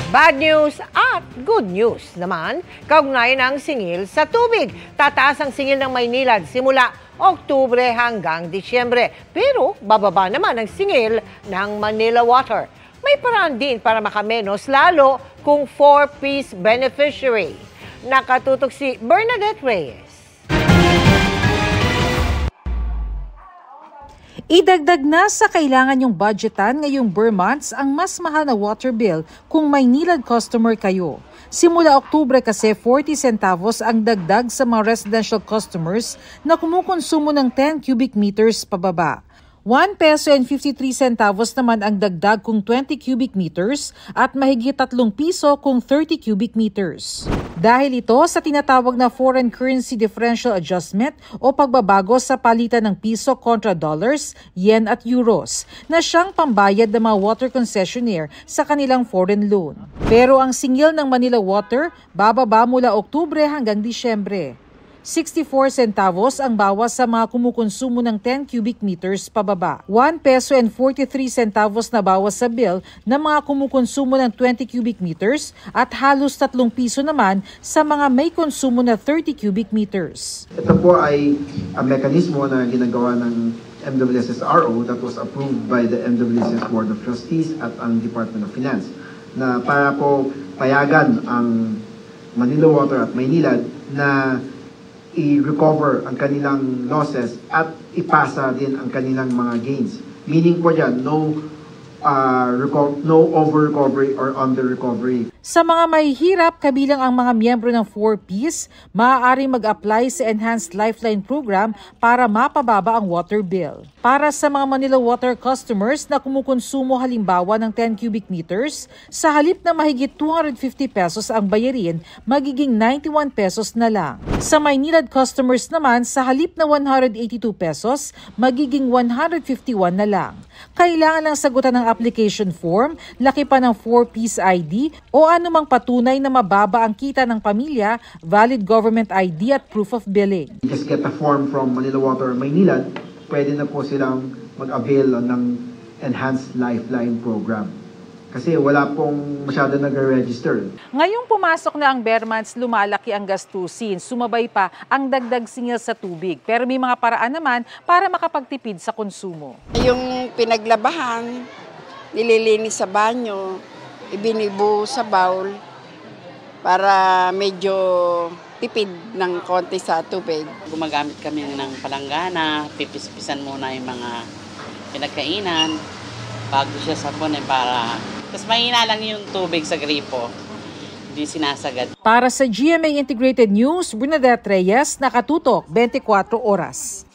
Bad news at good news naman, kaugnay ng singil sa tubig. Tataas ang singil ng Maynilad simula Oktubre hanggang Disyembre. Pero bababa naman ang singil ng Manila Water. May paraan din para makamenos lalo kung 4-piece beneficiary. Nakatutok si Bernadette Reyes. Idagdag na sa kailangan yung budgetan ngayong Burr months ang mas mahal na water bill kung Maynilad customer kayo. Simula Oktubre kasi 40 centavos ang dagdag sa mga residential customers na kumukonsumo ng 10 cubic meters pababa. 1 peso and 53 centavos naman ang dagdag kung 20 cubic meters at mahigit 3 piso kung 30 cubic meters. Dahil ito sa tinatawag na foreign currency differential adjustment o pagbabago sa palitan ng piso kontra dollars, yen at euros na siyang pambayad ng mga water concessionaire sa kanilang foreign loan. Pero ang singil ng Manila Water bababa mula Oktubre hanggang Disyembre. 64 centavos ang bawas sa mga kumukonsumo ng 10 cubic meters pababa. 1 peso and 43 centavos na bawas sa bill ng mga kumukonsumo ng 20 cubic meters at halos 3 piso naman sa mga may konsumo na 30 cubic meters. Ito po ay ang mekanismo na ginagawa ng MWSSRO that was approved by the MWSS Board of Trustees at ang Department of Finance na para po payagan ang Manila Water at Maynilad na i-recover ang kanilang losses at ipasa din ang kanilang mga gains. Meaning po dyan, no over-recovery or under-recovery. Sa mga mahihirap, kabilang ang mga miyembro ng 4Ps, maaaring mag-apply sa Enhanced Lifeline Program para mapababa ang water bill. Para sa mga Manila Water customers na kumukonsumo halimbawa ng 10 cubic meters, sa halip na mahigit 250 pesos ang bayarin, magiging 91 pesos na lang. Sa Maynilad customers naman, sa halip na 182 pesos, magiging 151 na lang. Kailangan lang sagutan ng application form, laki pa ng 4-piece ID o anumang patunay na mababa ang kita ng pamilya, valid government ID at proof of billing. Just get a form from Manila Water Maynilad, pwede na po silang mag-avail ng Enhanced Lifeline Program. Kasi wala pong masyado nag-register. Ngayong pumasok na ang Burr months, lumalaki ang gastusin. Sumabay pa ang dagdag singil sa tubig. Pero may mga paraan naman para makapagtipid sa konsumo. Yung pinaglabahan, nililinis sa banyo, ibinibu sa bowl para medyo tipid ng konti sa tubig. Gumagamit kami ng palanggana, pipis-pisan muna yung mga pinagkainan bago siya sapunin para... Tapos mahina lang yung tubig sa gripo, hindi sinasagad. Para sa GMA Integrated News, Bernadette Reyes, nakatutok 24 oras.